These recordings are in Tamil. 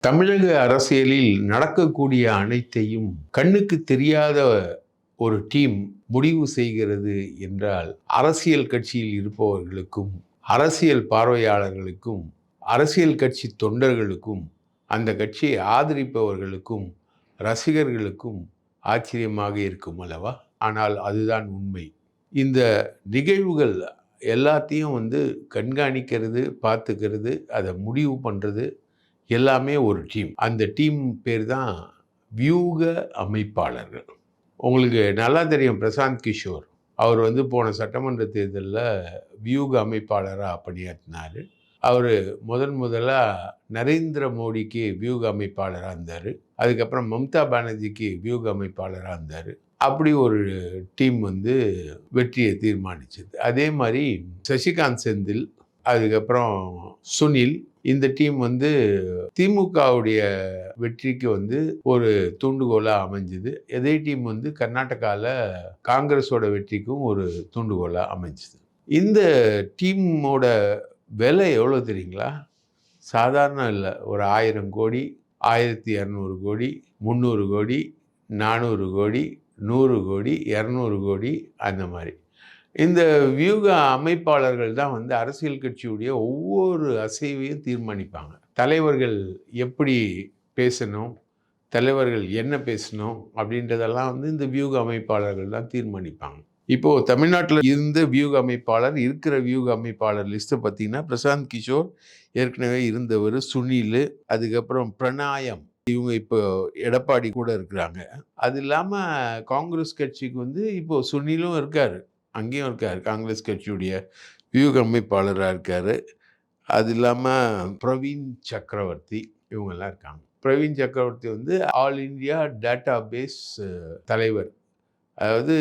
தமிழக அரசியலில் நடக்கக்கூடிய அனைத்தையும் கண்ணுக்கு தெரியாத ஒரு டீம் முடிவு செய்கிறது என்றால், அரசியல் கட்சியில் இருப்பவர்களுக்கும், அரசியல் பார்வையாளர்களுக்கும், அரசியல் கட்சி தொண்டர்களுக்கும், அந்த கட்சியை ஆதரிப்பவர்களுக்கும், ரசிகர்களுக்கும் ஆச்சரியமாக இருக்கும் அல்லவா? ஆனால் அதுதான் உண்மை. இந்த நிகழ்வுகள் எல்லாத்தையும் கண்காணிக்கிறது, பார்த்துக்கிறது, அதை முடிவு பண்ணுறது எல்லாமே ஒரு டீம். அந்த டீம் பேர் தான் வியூக அமைப்பாளர்கள். உங்களுக்கு நல்லா தெரியும் பிரசாந்த் கிஷோர். அவர் போன சட்டமன்ற தேர்தலில் வியூக அமைப்பாளராக பணியாற்றினார். அவர் முதலா நரேந்திர மோடிக்கு வியூக அமைப்பாளராக இருந்தார். அதுக்கப்புறம் மம்தா பானர்ஜிக்கு வியூக அமைப்பாளராக இருந்தார். அப்படி ஒரு டீம் வெற்றியை தீர்மானிச்சது. அதே மாதிரி சசிகாந்த் செந்தில், அதுக்கப்புறம் சுனில், இந்த டீம் திமுகவுடைய வெற்றிக்கு ஒரு தூண்டுகோலா அமைஞ்சது. இதே டீம் கர்நாடகாவில் காங்கிரஸோட வெற்றிக்கும் ஒரு தூண்டுகோலா அமைஞ்சது. இந்த டீமோட விலை எவ்வளோ தெரியுங்களா? சாதாரணம் இல்லை. ஒரு 1000 கோடி, 1200 கோடி, 300 கோடி, 400 கோடி, 100 கோடி, 200 கோடி, அந்த மாதிரி. இந்த வியூக அமைப்பாளர்கள் தான் அரசியல் கட்சியுடைய ஒவ்வொரு அசைவையும் தீர்மானிப்பாங்க. தலைவர்கள் எப்படி பேசணும், தலைவர்கள் என்ன பேசணும் அப்படின்றதெல்லாம் இந்த வியூக அமைப்பாளர்கள் தான் தீர்மானிப்பாங்க. இப்போது தமிழ்நாட்டில் இருந்த வியூக அமைப்பாளர், இருக்கிற வியூக அமைப்பாளர் லிஸ்ட்டை பார்த்தீங்கன்னா, பிரசாந்த் கிஷோர் ஏற்கனவே இருந்தவர், சுனில், அதுக்கப்புறம் பிரணாயம், இவங்க இப்போ எடப்பாடி கூட இருக்கிறாங்க. அது இல்லாமல் காங்கிரஸ் கட்சிக்கு இப்போது சுனிலும் இருக்கார், அங்கேயும் இருக்கார், காங்கிரஸ் கட்சியுடைய வியூக அமைப்பாளராக இருக்கார். அது இல்லாமல் பிரவீன் சக்கரவர்த்தி, இவங்கெல்லாம் இருக்காங்க. பிரவீன் சக்கரவர்த்தி ஆல் இந்தியா டேட்டா பேஸ் தலைவர். அதாவது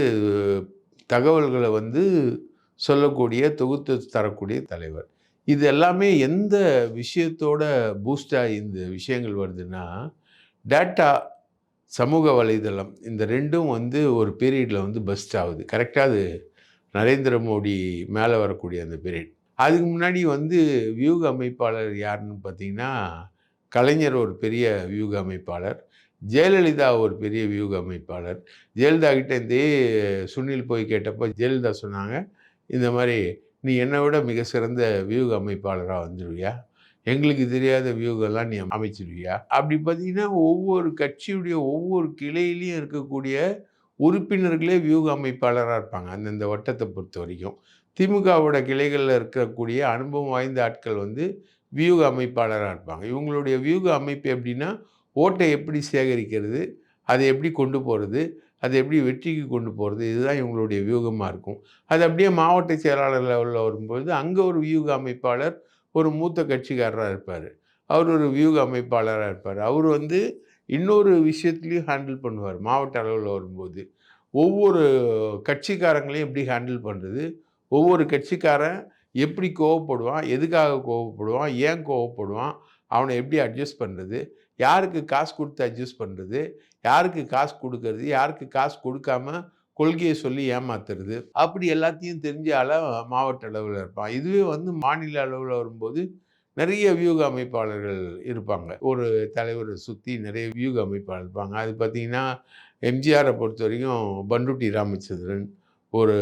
தகவல்களை சொல்லக்கூடிய, தொகுத்து தரக்கூடிய தலைவர். இது எல்லாமே எந்த விஷயத்தோட பூஸ்டாக இந்த விஷயங்கள் வருதுன்னா, டேட்டா, சமூக வலைதளம், இந்த ரெண்டும் ஒரு பீரியடில் பஸ்ட் ஆகுது. கரெக்டாக அது நரேந்திர மோடி மேலே வரக்கூடிய அந்த பீரியட். அதுக்கு முன்னாடி வியூக அமைப்பாளர் யாருன்னு பார்த்தீங்கன்னா, கலைஞர் ஒரு பெரிய வியூக அமைப்பாளர், ஜெயலலிதா ஒரு பெரிய வியூக அமைப்பாளர். ஜெயலலிதா கிட்டே சுனில் போய் கேட்டப்போ ஜெயலலிதா சொன்னாங்க, இந்த மாதிரி நீ என்னை விட மிக சிறந்த வியூக அமைப்பாளராக வந்துடுவியா, எங்களுக்கு தெரியாத வியூகெல்லாம் நீ அமைச்சிடுவியா? அப்படி பார்த்தீங்கன்னா, ஒவ்வொரு கட்சியுடைய ஒவ்வொரு கிளையிலையும் இருக்கக்கூடிய உறுப்பினர்களே வியூக அமைப்பாளராக இருப்பாங்க அந்தந்த வட்டத்தை பொறுத்த வரைக்கும். திமுகவோட கிளைகளில் இருக்கக்கூடிய அனுபவம் வாய்ந்த ஆட்கள் வியூக அமைப்பாளராக இருப்பாங்க. இவங்களுடைய வியூக அமைப்பு எப்படின்னா, ஓட்டை எப்படி சேகரிக்கிறது, அதை எப்படி கொண்டு போகிறது, அதை எப்படி வெற்றிக்கு கொண்டு போகிறது, இதுதான் இவங்களுடைய வியூகமாக இருக்கும். அது அப்படியே மாவட்ட செயலாளர் லெவலில் வரும்போது அங்கே ஒரு வியூக அமைப்பாளர் ஒரு மூத்த கட்சிக்காரராக இருப்பார். அவர் ஒரு வியூக அமைப்பாளராக இருப்பார். அவர் இன்னொரு விஷயத்துலையும் ஹேண்டில் பண்ணுவார். மாவட்ட அளவில் வரும்போது ஒவ்வொரு கட்சிக்காரங்களையும் எப்படி ஹேண்டில் பண்ணுறது, ஒவ்வொரு கட்சிக்காரன் எப்படி கோவப்படுவான், எதுக்காக கோவப்படுவான், ஏன் கோவப்படுவான், அவனை எப்படி அட்ஜஸ்ட் பண்ணுறது, யாருக்கு காசு கொடுத்து அட்ஜஸ்ட் பண்ணுறது, யாருக்கு காசு கொடுக்கறது, யாருக்கு காசு கொடுக்காம கொள்கையை சொல்லி ஏமாத்துறது, அப்படி எல்லாத்தையும் தெரிஞ்ச மாவட்ட அளவில் இருப்பான். இதுவே மாநில அளவில் வரும்போது நிறைய வியூக அமைப்பாளர்கள் இருப்பாங்க. ஒரு தலைவரை சுற்றி நிறைய வியூக அமைப்பாளர் இருப்பாங்க. அது பார்த்திங்கன்னா, எம்ஜிஆரை பொறுத்த வரைக்கும் பண்டுட்டி ராமச்சந்திரன் ஒரு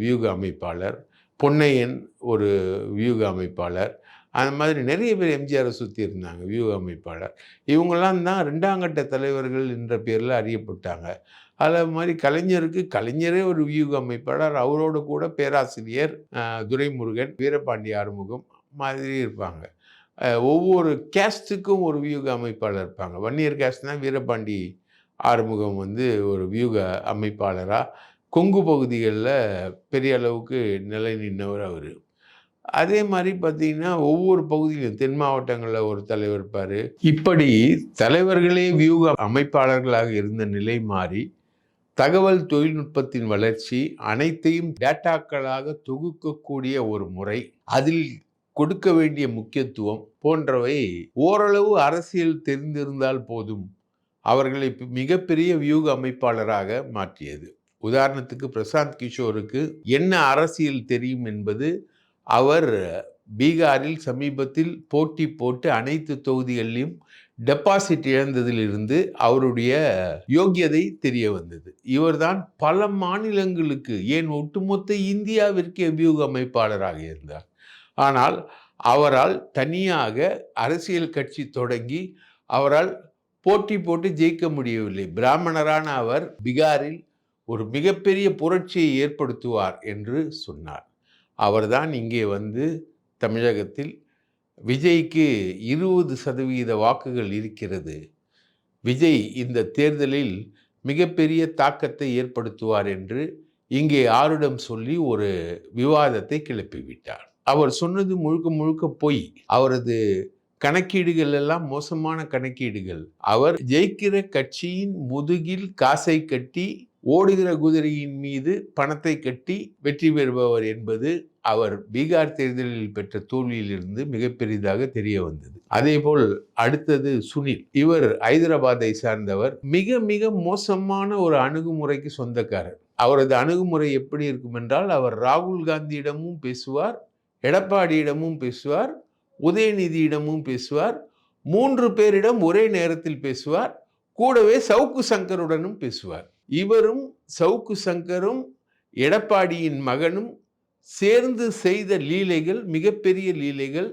வியூக அமைப்பாளர், பொன்னையன் ஒரு வியூக அமைப்பாளர், அந்த மாதிரி நிறைய பேர் எம்ஜிஆரை சுற்றி இருந்தாங்க வியூக அமைப்பாளர். இவங்கெல்லாம் தான் 2ஆம் கட்ட தலைவர்கள் என்ற பேரில் அறியப்பட்டாங்க. அது மாதிரி கலைஞரே ஒரு வியூக அமைப்பாளர், அவரோட கூட பேராசிரியர் துரைமுருகன், வீரபாண்டி ஆறுமுகம் மாதிரி இருப்பாங்க. ஒவ்வொரு கேஸ்ட்டுக்கும் ஒரு வியூக அமைப்பாளர் இருப்பாங்க. வன்னியர் கேஸ்ட்னால் வீரபாண்டி ஆறுமுகம் ஒரு வியூக அமைப்பாளராக கொங்கு பகுதிகளில் பெரிய அளவுக்கு நிலை நின்றவர் அவர். அதே மாதிரி பார்த்தீங்கன்னா, ஒவ்வொரு பகுதியிலும் தென் மாவட்டங்களில் ஒரு தலைவர் இருப்பார். இப்படி தலைவர்களே வியூக அமைப்பாளர்களாக இருந்த நிலை மாறி, தகவல் தொழில்நுட்பத்தின் வளர்ச்சி, அனைத்தையும் டேட்டாக்களாக தொகுக்கக்கூடிய ஒரு முறை, அதில் கொடுக்க வேண்டிய முக்கியத்துவம் போன்றவை ஓரளவு அரசியல் தெரிந்திருந்தால் போதும் அவர்களை மிகப்பெரிய வியூக அமைப்பாளராக மாற்றியது. உதாரணத்துக்கு பிரசாந்த் கிஷோருக்கு என்ன அரசியல் தெரியும் என்பது, அவர் பீகாரில் சமீபத்தில் போட்டி போட்டு அனைத்து தொகுதிகளிலும் டெபாசிட் இழந்ததிலிருந்து அவருடைய யோக்கியதை தெரிய வந்தது. இவர்தான் பல மாநிலங்களுக்கு, ஏன் ஒட்டுமொத்த இந்தியாவிற்கு அபியூக அமைப்பாளராக இருந்தார். ஆனால் அவரால் தனியாக அரசியல் கட்சி தொடங்கி அவரால் போட்டி போட்டு ஜெயிக்க முடியவில்லை. பிராமணரான அவர் பீகாரில் ஒரு மிகப்பெரிய புரட்சியை ஏற்படுத்துவார் என்று சொன்னார். அவர்தான் இங்கே வந்து தமிழகத்தில் விஜய்க்கு 20% வாக்குகள் இருக்கிறது, விஜய் இந்த தேர்தலில் மிகப்பெரிய தாக்கத்தை ஏற்படுத்துவார் என்று இங்கே ஆருடம் சொல்லி ஒரு விவாதத்தை கிளப்பிவிட்டார். அவர் சொன்னது முழுக்க முழுக்க பொய். அவரது கணக்கீடுகள் எல்லாம் மோசமான கணக்கீடுகள். அவர் ஜெயிக்கிற கட்சியின் முதுகில் காசை கட்டி, ஓடுகிற குதிரையின் மீது பணத்தை கட்டி வெற்றி பெறுபவர் என்பது அவர் பீகார் தேர்தலில் பெற்ற தோல்வியிலிருந்து மிக பெரிதாக தெரிய வந்தது. அதேபோல் அடுத்தது சுனில். இவர் ஹைதராபாத்தை சார்ந்தவர். மிக மிக மோசமான ஒரு அணுகுமுறைக்கு சொந்தக்காரர். அவரது அணுகுமுறை எப்படி இருக்கும் என்றால், அவர் ராகுல் காந்தியிடமும் பேசுவார், எடப்பாடியிடமும் பேசுவார், உதயநிதியிடமும் பேசுவார், 3 பேரிடம் ஒரே நேரத்தில் பேசுவார், கூடவே சவுக்கு சங்கருடனும் பேசுவார். இவரும் சவுக்கு சங்கரும் எடப்பாடியின் மகனும் சேர்ந்து செய்த லீலைகள் மிகப்பெரிய லீலைகள்.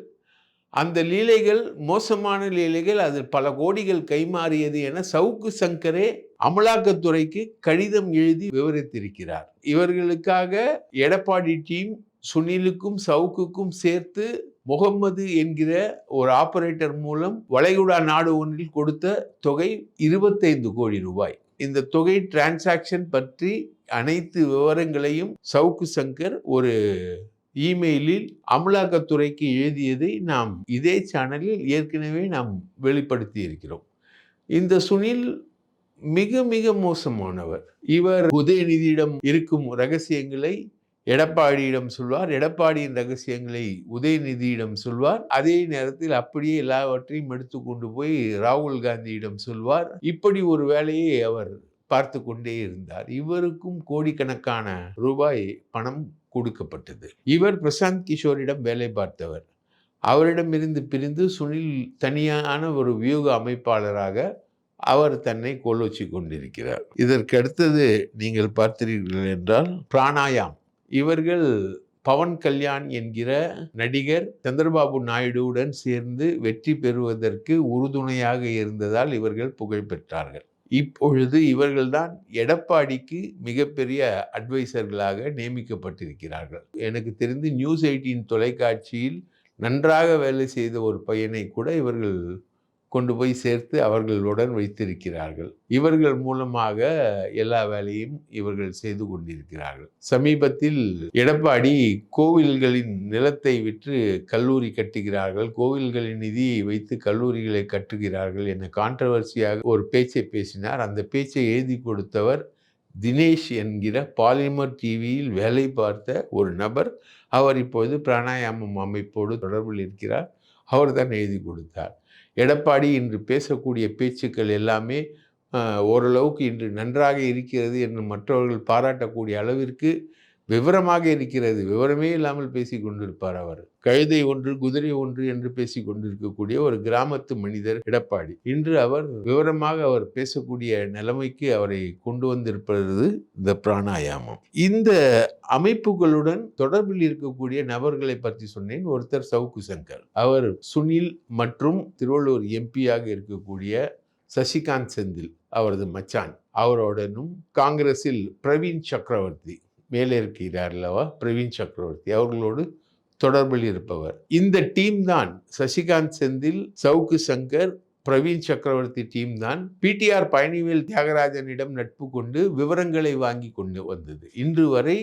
அந்த லீலைகள் மோசமான லீலைகள். அதில் பல கோடிகள் கைமாறியது என சவுக்கு சங்கரே அமலாக்கத்துறைக்கு கடிதம் எழுதி விவரித்திருக்கிறார். இவர்களுக்காக எடப்பாடி டீம் சுனிலுக்கும் சவுக்குக்கும் சேர்த்து முகம்மது என்கிற ஒரு ஆபரேட்டர் மூலம் வளைகுடா நாடு ஒன்றில் கொடுத்த தொகை 25 கோடி ரூபாய். இந்த தொகை டிரான்சாக்ஷன் பற்றி அனைத்து விவரங்களையும் சவுக்கு சங்கர் ஒரு இமெயிலில் அமலாக்கத்துறைக்கு எழுதியதை நாம் இதே சேனலில் ஏற்கனவே நாம் வெளிப்படுத்தி இருக்கிறோம். இந்த சுனில் மிக மிக மோசமானவர். இவர் உதயநிதியிடம் இருக்கும் ரகசியங்களை எடப்பாடியிடம் சொல்வார், எடப்பாடியின் ரகசியங்களை உதயநிதியிடம் சொல்வார். அதே நேரத்தில் அப்படியே எல்லாவற்றையும் எடுத்து கொண்டு போய் ராகுல் காந்தியிடம் சொல்வார். இப்படி ஒரு வேலையை அவர் பார்த்து கொண்டே இருந்தார். இவருக்கும் கோடிக்கணக்கான ரூபாய் பணம் கொடுக்கப்பட்டது. இவர் பிரசாந்த் கிஷோரிடம் வேலை பார்த்தவர். அவரிடமிருந்து பிரிந்து சுனில் தனியான ஒரு வியூக அமைப்பாளராக அவர் தன்னை கோலோச்சி கொண்டிருக்கிறார். இதற்கு அடுத்தது நீங்கள் பார்த்தீர்கள் என்றால் பிராணாயாம். இவர்கள் பவன் கல்யாண் என்கிற நடிகர் சந்திரபாபு நாயுடுவுடன் சேர்ந்து வெற்றி பெறுவதற்கு உறுதுணையாக இருந்ததால் இவர்கள் புகழ் பெற்றார்கள். இப்பொழுது இவர்கள்தான் எடப்பாடிக்கு மிகப்பெரிய அட்வைசர்களாக நியமிக்கப்பட்டிருக்கிறார்கள். எனக்கு தெரிந்து நியூஸ் 18 தொலைக்காட்சியில் நன்றாக வேலை செய்த ஒரு பையனை கூட இவர்கள் கொண்டு போய் சேர்த்து அவர்களுடன் வைத்திருக்கிறார்கள். இவர்கள் மூலமாக எல்லா வேலையும் இவர்கள் செய்து கொண்டிருக்கிறார்கள். சமீபத்தில் எடப்பாடி கோவில்களின் நிலத்தை விற்று கல்லூரி கட்டுகிறார்கள், கோவில்களின் நிதியை வைத்து கல்லூரிகளை கட்டுகிறார்கள் என கான்ட்ரவர்சியாக ஒரு பேச்சை பேசினார். அந்த பேச்சை எழுதி கொடுத்தவர் தினேஷ் என்கிற பாலிமர் டிவியில் வேலை பார்த்த ஒரு நபர். அவர் இப்போது பிராணாயாமம் அமைப்போடு தொடர்பில் இருக்கிறார். அவர் தான் எழுதி கொடுத்தார். எடப்பாடி இன்று பேசக்கூடிய பேச்சுக்கள் எல்லாமே ஓரளவுக்கு இன்று நன்றாக இருக்கிறது என்று மற்றவர்கள் பாராட்டக்கூடிய அளவிற்கு விவரமாக இருக்கிறது. விவரமே இல்லாமல் பேசி கொண்டிருப்பார் அவர். கழுதை ஒன்று குதிரை ஒன்று என்று பேசி கொண்டிருக்கக்கூடிய ஒரு கிராமத்து மனிதர் எடப்பாடி. இன்று அவர் விவரமாக அவர் பேசக்கூடிய நிலைமைக்கு அவரை கொண்டு வந்திருப்பது இந்த பிராணாயாமம். இந்த அமைப்புகளுடன் தொடர்பில் இருக்கக்கூடிய நபர்களை பற்றி சொன்னேன். ஒருத்தர் சவுக்கு சங்கர், அவர் சுனில் மற்றும் திருவள்ளூர் எம்பியாக இருக்கக்கூடிய சசிகாந்த் செந்தில் அவரது மச்சான். அவருடனும் காங்கிரஸில் பிரவீன் சக்கரவர்த்தி மேலே இருக்கிறார் அல்லவா, பிரவீன் சக்கரவர்த்தி, அவர்களோடு தொடர்பில் இருப்பவர். இந்த டீம் தான் சசிகாந்த் செந்தில், சவுக்கு சங்கர், பிரவீன் சக்கரவர்த்தி டீம் தான் பிடிஆர் பழனிவேல் தியாகராஜனிடம் நட்பு கொண்டு விவரங்களை வாங்கி கொண்டு வந்தது. இன்று வரை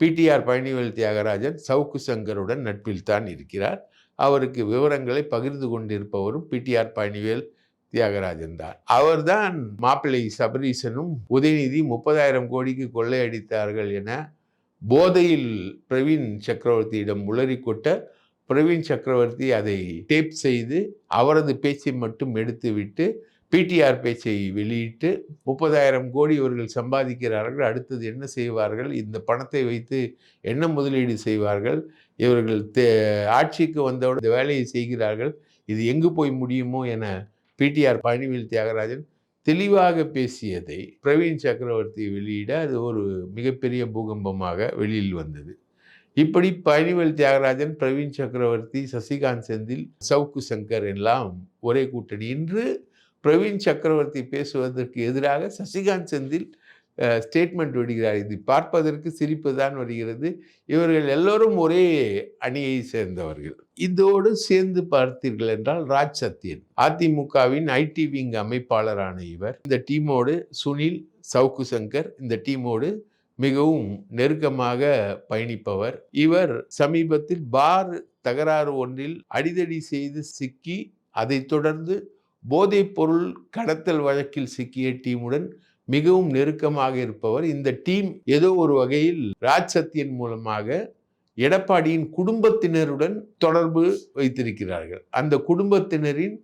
பிடிஆர் பழனிவேல் தியாகராஜன் சவுக்கு சங்கருடன் நட்பில் தான் இருக்கிறார். அவருக்கு விவரங்களை பகிர்ந்து கொண்டிருப்பவரும் பிடிஆர் பழனிவேல் தியாகராஜன் தான். அவர்தான் மாப்பிள்ளை சபரீசனும் உதயநிதி 30,000 கோடிக்கு கொள்ளையடித்தார்கள் என போதையில் பிரவீன் சக்கரவர்த்தியிடம் உளறிக்கொட்ட பிரவீன் சக்கரவர்த்தி அதை டேப் செய்து அவரது பேச்சை மட்டும் எடுத்துவிட்டு பிடிஆர் பேச்சை வெளியிட்டு 30,000 கோடி இவர்கள் சம்பாதிக்கிறார்கள், அடுத்தது என்ன செய்வார்கள், இந்த பணத்தை வைத்து என்ன முதலீடு செய்வார்கள், இவர்கள் ஆட்சிக்கு வந்தவுடன் இந்த வேலையை செய்கிறார்கள், இது எங்கு போய் முடியுமோ என பிடிஆர் பழனிவேல் தியாகராஜன் தெளிவாக பேசியதை பிரவீன் சக்கரவர்த்தி வெளியிட அது ஒரு மிகப்பெரிய பூகம்பமாக வெளியில் வந்தது. இப்படி பழனிவேல் தியாகராஜன், பிரவீன் சக்கரவர்த்தி, சசிகாந்த் செந்தில், சவுக்கு சங்கர் எல்லாம் ஒரே கூட்டணி. இன்று பிரவீன் சக்கரவர்த்தி பேசுவதற்கு எதிராக சசிகாந்த் செந்தில் ஸ்டேட்மெண்ட் விடுகிறார். இது பார்ப்பதற்கு சிரிப்பு தான் வருகிறது. இவர்கள் எல்லோரும் ஒரே அணியை சேர்ந்தவர்கள். இதோடு சேர்ந்து பார்த்தீர்கள் என்றால் ராஜ் சத்தியன், அதிமுகவின் ஐடி விங் அமைப்பாளரான இவர், இந்த டீமோடு சுனில், சவுக்கு சங்கர் இந்த டீமோடு மிகவும் நெருக்கமாக பயணிப்பவர். இவர் சமீபத்தில் பார் தகராறு ஒன்றில் அடிதடி செய்து சிக்கி, அதைத் தொடர்ந்து போதைப் பொருள் கடத்தல் வழக்கில் சிக்கிய டீமுடன் மிகவும் நெருக்கமாக இருப்பவர். இந்த டீம் ஏதோ ஒரு வகையில் ராஜ் சத்தியன் மூலமாக எடப்பாடியின் குடும்பத்தினருடன் தொடர்பு வைத்திருக்கிறார்கள். அந்த குடும்பத்தினரின்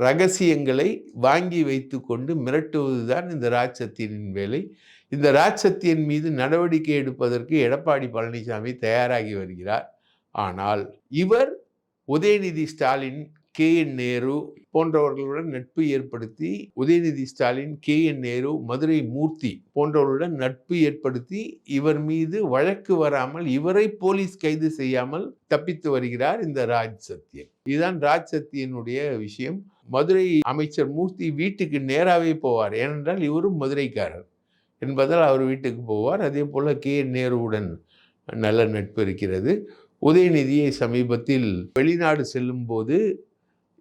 ரகசியங்களை வாங்கி வைத்து கொண்டு மிரட்டுவதுதான் இந்த ராஜ் சத்தியனின் வேலை. இந்த ராஜ் சத்தியன் மீது நடவடிக்கை எடுப்பதற்கு எடப்பாடி பழனிசாமி தயாராகி வருகிறார். ஆனால் இவர் உதயநிதி ஸ்டாலின், KN நேரு போன்றவர்களுடன் நட்பு ஏற்படுத்தி, உதயநிதி ஸ்டாலின், KN நேரு, மதுரை மூர்த்தி போன்றவர்களுடன் நட்பு ஏற்படுத்தி இவர் மீது வழக்கு வராமல், இவரை போலீஸ் கைது செய்யாமல் தப்பித்து வருகிறார் இந்த ராஜ் சத்தியன். இதுதான் ராஜ் சத்தியனுடைய விஷயம். மதுரை அமைச்சர் மூர்த்தி வீட்டுக்கு நேராகவே போவார். ஏனென்றால் இவரும் மதுரைக்காரர் என்பதால் அவர் வீட்டுக்கு போவார். அதே போல KN நேருவுடன் நல்ல நட்பு இருக்கிறது. உதயநிதியை சமீபத்தில் வெளிநாடு செல்லும் போது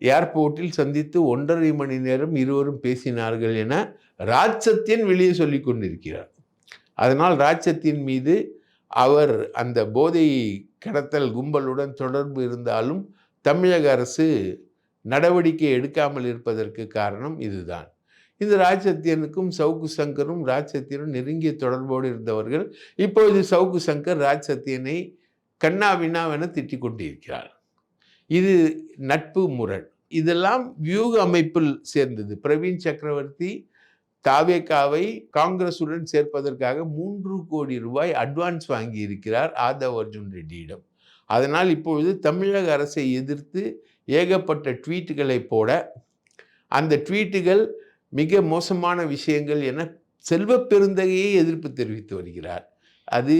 ஏர்போர்ட்டில் சந்தித்து 1.5 மணி நேரம் இருவரும் பேசினார்கள் என ராஜ் சத்தியன் வெளியே சொல்லி கொண்டிருக்கிறார். அதனால் ராஜ் சத்தியன் மீது அவர் அந்த போதை கடத்தல் கும்பலுடன் தொடர்பு இருந்தாலும் தமிழக அரசு நடவடிக்கை எடுக்காமல் இருப்பதற்கு காரணம் இதுதான். இந்த ராஜ் சத்தியனுக்கும் சவுக்கு சங்கரும் ராஜ் சத்தியனும் நெருங்கிய தொடர்போடு இருந்தவர்கள். இப்பொழுது சவுக்கு சங்கர் ராஜ் சத்தியனை கண்ணாவினாவென திட்டிக் கொண்டிருக்கிறார். இது நட்பு முரண். இதெல்லாம் வியூக அமைப்பில் சேர்ந்தது. பிரவீன் சக்கரவர்த்தி தாவேகாவை காங்கிரசுடன் சேர்ப்பதற்காக 3 கோடி ரூபாய் அட்வான்ஸ் வாங்கி இருக்கிறார் ஆதவ் அர்ஜுன் ரெட்டியிடம். அதனால் இப்பொழுது தமிழக அரசை எதிர்த்து ஏகப்பட்ட ட்வீட்டுகளை போட, அந்த ட்வீட்டுகள் மிக மோசமான விஷயங்கள் என செல்வ பெருந்தகையை எதிர்ப்பு தெரிவித்து வருகிறார். அது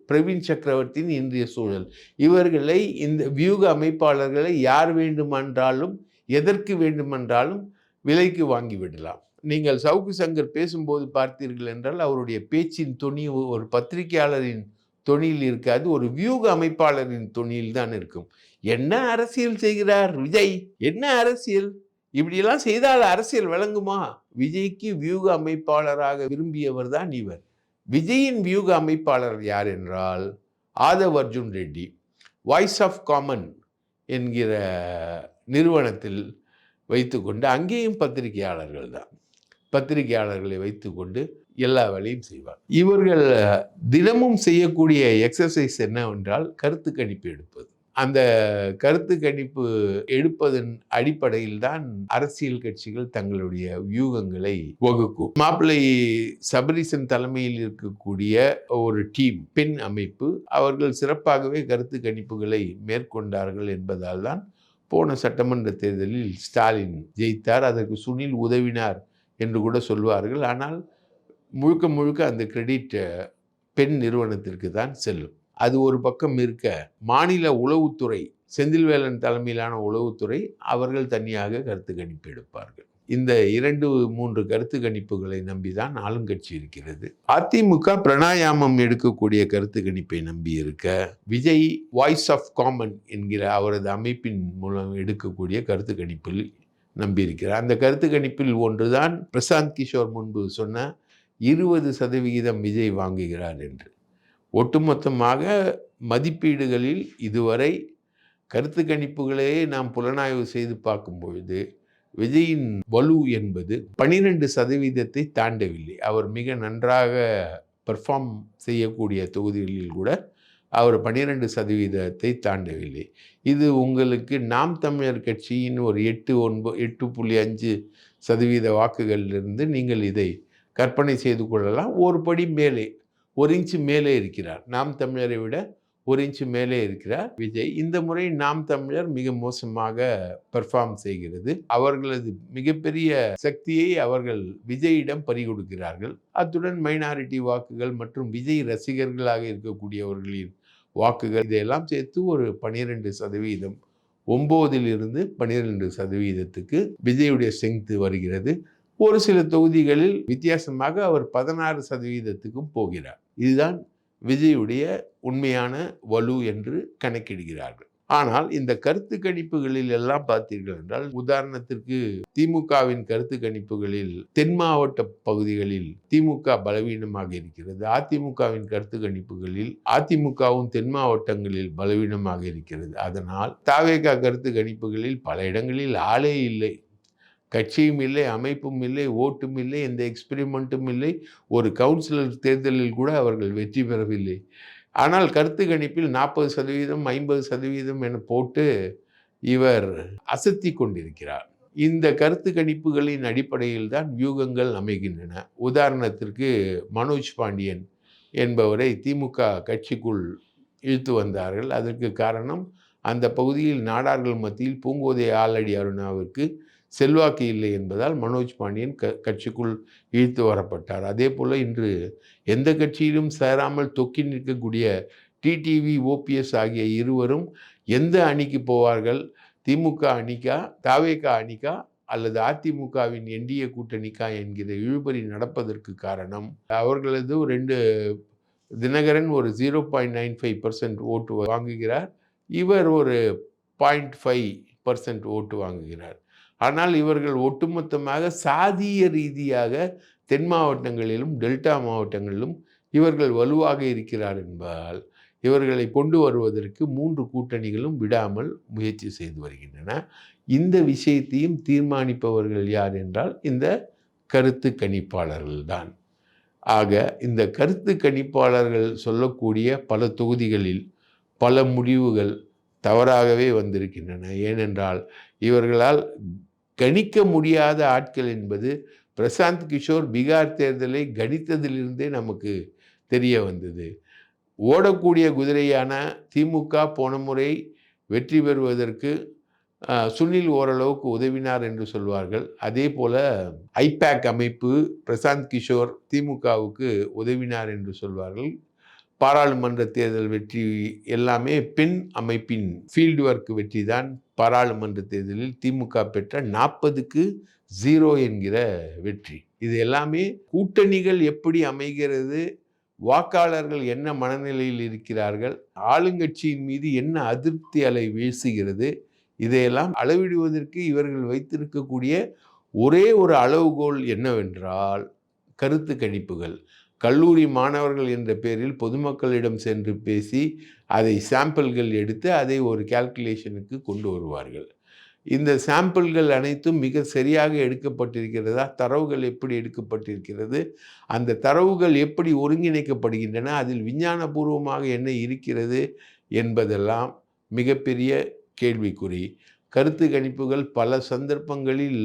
பிரவீன் சக்கரவர்த்தியின் இன்றைய சூழல். இவர்களை, இந்த வியூக அமைப்பாளர்களை யார் வேண்டுமென்றாலும் எதற்கு வேண்டுமென்றாலும் விலைக்கு வாங்கிவிடலாம். நீங்கள் சவுக்கு சங்கர் பேசும்போது பார்த்தீர்கள் என்றால் அவருடைய பேச்சின் தொனி ஒரு பத்திரிகையாளரின் தொனியில் இருக்காது, ஒரு வியூக அமைப்பாளரின் தொனியில் தான் இருக்கும். என்ன அரசியல் செய்கிறார் விஜய், என்ன அரசியல், இப்படியெல்லாம் செய்தால் அரசியல் விளங்குமா? விஜய்க்கு வியூக அமைப்பாளராக விரும்பியவர் தான் இவர். விஜயின் வியூக அமைப்பாளர் யார் என்றால் Aadhav Arjun Reddy. Voice of common என்கிற நிறுவனத்தில் வைத்துக்கொண்டு, அங்கேயும் பத்திரிகையாளர்கள் தான், பத்திரிகையாளர்களை வைத்துக்கொண்டு எல்லா வேலையும் செய்வார். இவர்கள் தினமும் செய்யக்கூடிய எக்ஸசைஸ் என்னவென்றால் கருத்து கணிப்பு எடுப்பது. அந்த கருத்து கணிப்பு எடுப்பதன் அடிப்படையில் தான் அரசியல் கட்சிகள் தங்களுடைய வியூகங்களை வகுக்கும். மாப்பிள்ளை சபரீசன் தலைமையில் இருக்கக்கூடிய ஒரு டீம், பெண் அமைப்பு, அவர்கள் சிறப்பாகவே கருத்து கணிப்புகளை மேற்கொண்டார்கள் என்பதால் தான் போன சட்டமன்ற தேர்தலில் ஸ்டாலின் ஜெயித்தார். அதற்கு சுனில் உதவினார் என்று கூட சொல்வார்கள். ஆனால் முழுக்க முழுக்க அந்த கிரெடிட் பெண் நிறுவனத்திற்கு தான் செல்லும். அது ஒரு பக்கம் இருக்க, மாநில உளவுத்துறை, செந்தில்வேலன் தலைமையிலான உளவுத்துறை, அவர்கள் தனியாக கருத்து கணிப்பு எடுப்பார்கள். இந்த 2-3 கருத்து கணிப்புகளை நம்பிதான் ஆளுங்கட்சி இருக்கிறது. அதிமுக பிராணாயாமம் எடுக்கக்கூடிய கருத்து கணிப்பை நம்பி இருக்க, விஜய் வாய்ஸ் ஆஃப் காமன் என்கிற அவரது அமைப்பின் மூலம் எடுக்கக்கூடிய கருத்து கணிப்பில் நம்பியிருக்கிறார். அந்த கருத்து கணிப்பில் ஒன்றுதான் பிரசாந்த் கிஷோர் முன்பு சொன்ன 20% விஜய் வாங்குகிறார் என்று. ஒட்டுமொத்தமாக மதிப்பீடுகளில் இதுவரை கருத்து கணிப்புகளே நாம் புலனாய்வு செய்து பார்க்கும் பொழுது விஜயின் வலு என்பது 12% தாண்டவில்லை. அவர் மிக நன்றாக பெர்ஃபார்ம் செய்யக்கூடிய தொகுதிகளில் கூட அவர் 12% தாண்டவில்லை. இது உங்களுக்கு நாம் தமிழர் கட்சியின் ஒரு 8.5% வாக்குகளிலிருந்து நீங்கள் இதை கற்பனை செய்து கொள்ளலாம். ஒரு படி மேலே, 1 இன்ச்சு மேலே இருக்கிறார். நாம் தமிழரை விட 1 இன்ச்சு மேலே இருக்கிறார் விஜய். இந்த முறை நாம் தமிழர் மிக மோசமாக பெர்ஃபார்ம் செய்கிறது. அவர்களது மிகப்பெரிய சக்தியை அவர்கள் விஜயிடம் பறிகொடுக்கிறார்கள். அத்துடன் மைனாரிட்டி வாக்குகள் மற்றும் விஜய் ரசிகர்களாக இருக்கக்கூடியவர்களின் வாக்குகள் இதையெல்லாம் சேர்த்து ஒரு 12%, 9லிருந்து 12%க்கு விஜயுடைய ஸ்ட்ரெங்த் வருகிறது. ஒரு சில தொகுதிகளில் வித்தியாசமாக அவர் 16%க்கும் போகிறார். இதுதான் விஜயுடைய உண்மையான வலு என்று கணக்கிடுகிறார்கள். ஆனால் இந்த கருத்து கணிப்புகளில் எல்லாம் பார்த்தீர்கள் என்றால், உதாரணத்திற்கு திமுகவின் கருத்து கணிப்புகளில் தென் மாவட்ட பகுதிகளில் திமுக பலவீனமாக இருக்கிறது. அதிமுகவின் கருத்து கணிப்புகளில் அதிமுகவும் தென் மாவட்டங்களில் பலவீனமாக இருக்கிறது. அதனால் தாவேகா கருத்து கணிப்புகளில் பல இடங்களில் ஆளே இல்லை, கட்சியும் இல்லை, அமைப்பும் இல்லை, ஓட்டும் இல்லை, எந்த எக்ஸ்பெரிமெண்ட்டும் இல்லை, ஒரு கவுன்சிலர் தேர்தலில் கூட அவர்கள் வெற்றி பெறவில்லை. ஆனால் கருத்து கணிப்பில் 40%, 50% என போட்டு இவர் அசத்தி கொண்டிருக்கிறார். இந்த கருத்து கணிப்புகளின் அடிப்படையில் தான் வியூகங்கள் அமைகின்றன. உதாரணத்திற்கு மனோஜ் பாண்டியன் என்பவரை திமுக கட்சிக்குள் இழுத்து வந்தார்கள். அதற்கு காரணம், அந்த பகுதியில் நாடார்கள் மத்தியில் பூங்கோதை ஆலடி அருணாவிற்கு செல்வாக்கு இல்லை என்பதால் மனோஜ் பாண்டியன் கட்சிக்குள் இழுத்து வரப்பட்டார். அதே போல் இன்று எந்த கட்சியிலும் சேராமல் தொக்கி நிற்கக்கூடிய டிடிவி, ஓபிஎஸ் ஆகிய இருவரும் எந்த அணிக்கு போவார்கள்? திமுக அணிக்கா, தாவேகா அணிக்கா, அல்லது அதிமுகவின் என்டிஏ கூட்டணிக்கா என்கிற இழுபறி நடப்பதற்கு காரணம், அவர்களது 2 தினகரன் ஒரு 0.95% ஓட்டு வாங்குகிறார், இவர் ஒரு 0.5% ஓட்டு வாங்குகிறார். ஆனால் இவர்கள் ஒட்டுமொத்தமாக சாதிய ரீதியாக தென் மாவட்டங்களிலும் டெல்டா மாவட்டங்களிலும் இவர்கள் வலுவாக இருக்கிறார் என்பதால் இவர்களை கொண்டு வருவதற்கு 3 கூட்டணிகளும் விடாமல் முயற்சி செய்து வருகின்றன. இந்த விஷயத்தையும் தீர்மானிப்பவர்கள் யார் என்றால் இந்த கருத்து கணிப்பாளர்கள் தான். ஆக இந்த கருத்து கணிப்பாளர்கள் சொல்லக்கூடிய பல தொகுதிகளில் பல முடிவுகள் தவறாகவே வந்திருக்கின்றன. ஏனென்றால் இவர்களால் கணிக்க முடியாத ஆட்கள் என்பது பிரசாந்த் கிஷோர் பீகார் தேர்தலை கணித்ததிலிருந்தே நமக்கு தெரிய வந்தது. ஓடக்கூடிய குதிரையான திமுக போன முறை வெற்றி பெறுவதற்கு சுனில் ஓரளவுக்கு உதவினார் என்று சொல்வார்கள். அதே போல ஐபேக் அமைப்பு பிரசாந்த் கிஷோர் திமுகவுக்கு உதவினார் என்று சொல்வார்கள். பாராளுமன்ற தேர்தல் வெற்றி எல்லாமே பெண் அமைப்பின் ஃபீல்டு ஒர்க் வெற்றி தான். பாராளுமன்ற தேர்தலில் திமுக பெற்ற 40க்கு 0 என்கிற வெற்றி. இது எல்லாமே கூட்டணிகள் எப்படி அமைகிறது, வாக்காளர்கள் என்ன மனநிலையில் இருக்கிறார்கள், ஆளுங்கட்சியின் மீது என்ன அதிருப்தி அலை வீசுகிறது, இதையெல்லாம் அளவிடுவதற்கு இவர்கள் வைத்திருக்கக்கூடிய ஒரே ஒரு அளவுகோல் என்னவென்றால் கருத்து கணிப்புகள். கல்லூரி மாணவர்கள் என்ற பெயரில் பொதுமக்களிடம் சென்று பேசி அதை சாம்பிள்கள் எடுத்து அதை ஒரு கால்குலேஷனுக்கு கொண்டு வருவார்கள். இந்த சாம்பிள்கள் அனைத்தும் மிக சரியாக எடுக்கப்பட்டிருக்கிறதா, தரவுகள் எப்படி எடுக்கப்பட்டிருக்கிறது, அந்த தரவுகள் எப்படி ஒருங்கிணைக்கப்படுகின்றன, அதில் விஞ்ஞானபூர்வமாக என்ன இருக்கிறது என்பதெல்லாம் மிகப்பெரிய கேள்விக்குறி. கருத்து கணிப்புகள் பல சந்தர்ப்பங்களில்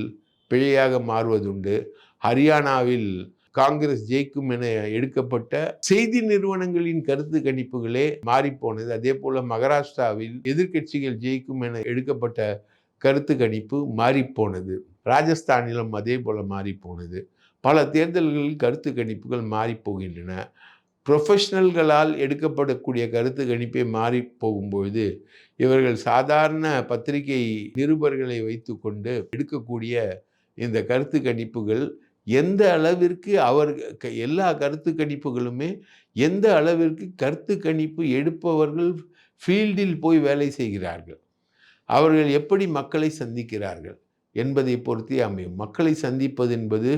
பிழையாக மாறுவதுண்டு. ஹரியானாவில் காங்கிரஸ் ஜெயிக்கும் என எடுக்கப்பட்ட செய்தி நிறுவனங்களின் கருத்து கணிப்புகளே மாறிப்போனது. அதே போல மகாராஷ்டிராவில் எதிர்க்கட்சிகள் ஜெயிக்கும் என எடுக்கப்பட்ட கருத்து கணிப்பு மாறிப்போனது. ராஜஸ்தானிலும் அதே போல மாறிப்போனது. பல தேர்தல்களில் கருத்து கணிப்புகள் மாறிப்போகின்றன. ப்ரொஃபஷனல்களால் எடுக்கப்படக்கூடிய கருத்து கணிப்பை மாறி போகும்பொழுது இவர்கள் சாதாரண பத்திரிகை நிருபர்களை வைத்து கொண்டு எடுக்கக்கூடிய இந்த கருத்து கணிப்புகள் எந்த அளவிற்கு எல்லா கருத்து கணிப்புகளுமே எந்த அளவிற்கு கருத்து கணிப்பு எடுப்பவர்கள் ஃபீல்டில் போய் வேலை செய்கிறார்கள், அவர்கள் எப்படி மக்களை சந்திக்கிறார்கள் என்பதை பொறுத்தே அமையும். மக்களை சந்திப்பது என்பது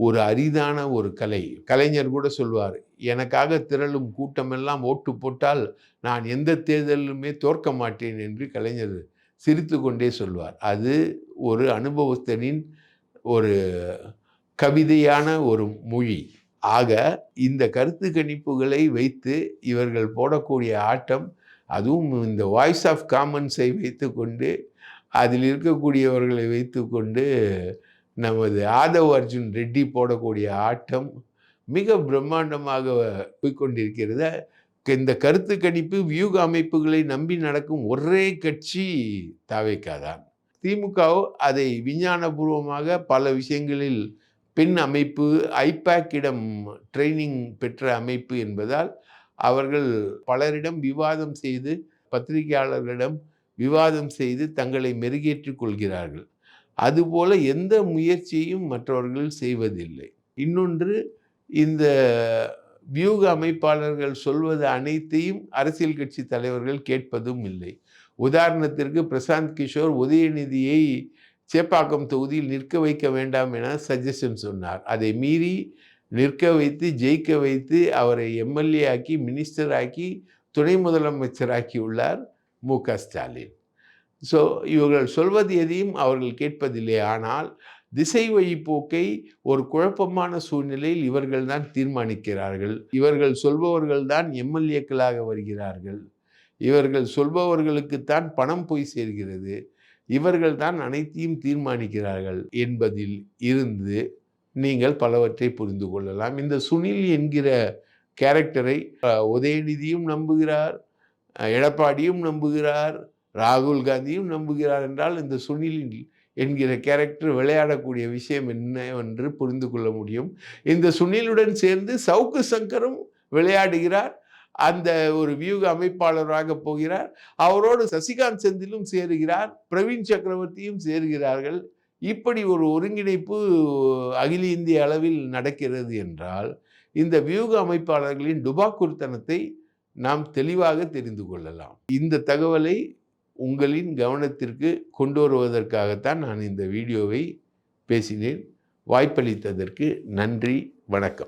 ஒரு அரிதான ஒரு கலை. கலைஞர் கூட சொல்வார், எனக்காக திரளும் கூட்டமெல்லாம் ஓட்டு போட்டால் நான் எந்த தேர்தலுமே தோற்க மாட்டேன் என்று கலைஞர் சிரித்து கொண்டே சொல்வார். அது ஒரு அனுபவஸ்தனின் ஒரு கவிதையான ஒரு மொழி. ஆக இந்த கருத்து கணிப்புகளை வைத்து இவர்கள் போடக்கூடிய ஆட்டம், அதுவும் இந்த வாய்ஸ் ஆஃப் காமன்ஸை வைத்து கொண்டு அதில் இருக்கக்கூடியவர்களை வைத்து கொண்டு நமது ஆதவ் அர்ஜுன் ரெட்டி போடக்கூடிய ஆட்டம் மிக பிரம்மாண்டமாக போய்கொண்டிருக்கிறது. இந்த கருத்து கணிப்பு வியூக அமைப்புகளை நம்பி நடக்கும் ஒரே கட்சி தாவேகா தான். திமுகவோ அதை விஞ்ஞானபூர்வமாக பல விஷயங்களில் பெண் அமைப்பு, ஐபேக்கிடம் ட்ரைனிங் பெற்ற அமைப்பு என்பதால் அவர்கள் பலரிடம் விவாதம் செய்து, பத்திரிகையாளர்களிடம் விவாதம் செய்து தங்களை மெருகேற்றிக் கொள்கிறார்கள். அதுபோல எந்த முயற்சியையும் மற்றவர்கள் செய்வதில்லை. இன்னொன்று, இந்த வியூக அமைப்பாளர்கள் சொல்வது அனைத்தையும் அரசியல் கட்சி தலைவர்கள் கேட்பதும் இல்லை. உதாரணத்திற்கு பிரசாந்த் கிஷோர் உதயநிதியை சேப்பாக்கம் தொகுதியில் நிற்க வைக்க வேண்டாம் என சஜஷன் சொன்னார். அதை மீறி நிற்க வைத்து, ஜெயிக்க வைத்து, அவரை எம்எல்ஏ ஆக்கி, மினிஸ்டர் ஆக்கி, துணை முதலமைச்சராக்கி உள்ளார் மு.க. ஸ்டாலின். ஸோ இவர்கள் சொல்வது எதையும் அவர்கள் கேட்பதில்லை. ஆனால் திசை வழிப்போக்கை ஒரு குழப்பமான சூழ்நிலையில் இவர்கள் தான் தீர்மானிக்கிறார்கள். இவர்கள் சொல்பவர்கள் தான் எம்எல்ஏக்களாக வருகிறார்கள். இவர்கள் சொல்பவர்களுக்குத்தான் பணம் போய் சேர்கிறது. இவர்கள் தான் அனைத்தையும் தீர்மானிக்கிறார்கள் என்பதில் இருந்து நீங்கள் பலவற்றை புரிந்து கொள்ளலாம். இந்த சுனில் என்கிற கேரக்டரை உதயநிதியும் நம்புகிறார், எடப்பாடியும் நம்புகிறார், ராகுல் காந்தியும் நம்புகிறார் என்றால் இந்த சுனில் என்கிற கேரக்டர் விளையாடக்கூடிய விஷயம் என்னவென்று புரிந்து கொள்ள முடியும். இந்த சுனிலுடன் சேர்ந்து சவுக்கு சங்கரும் விளையாடுகிறார். அந்த ஒரு வியூக அமைப்பாளராக போகிறார். அவரோடு சசிகாந்த் செந்திலும் சேருகிறார், பிரவீன் சக்கரவர்த்தியும் சேருகிறார்கள். இப்படி ஒரு ஒருங்கிணைப்பு அகில இந்திய அளவில் நடக்கிறது என்றால் இந்த வியூக அமைப்பாளர்களின் டுபாக்கூர்த்தனத்தை நாம் தெளிவாக தெரிந்து கொள்ளலாம். இந்த தகவலை உங்களின் கவனத்திற்கு கொண்டு வருவதற்காகத்தான் நான் இந்த வீடியோவை பேசினேன். வாய்ப்பளித்ததற்கு நன்றி. வணக்கம்.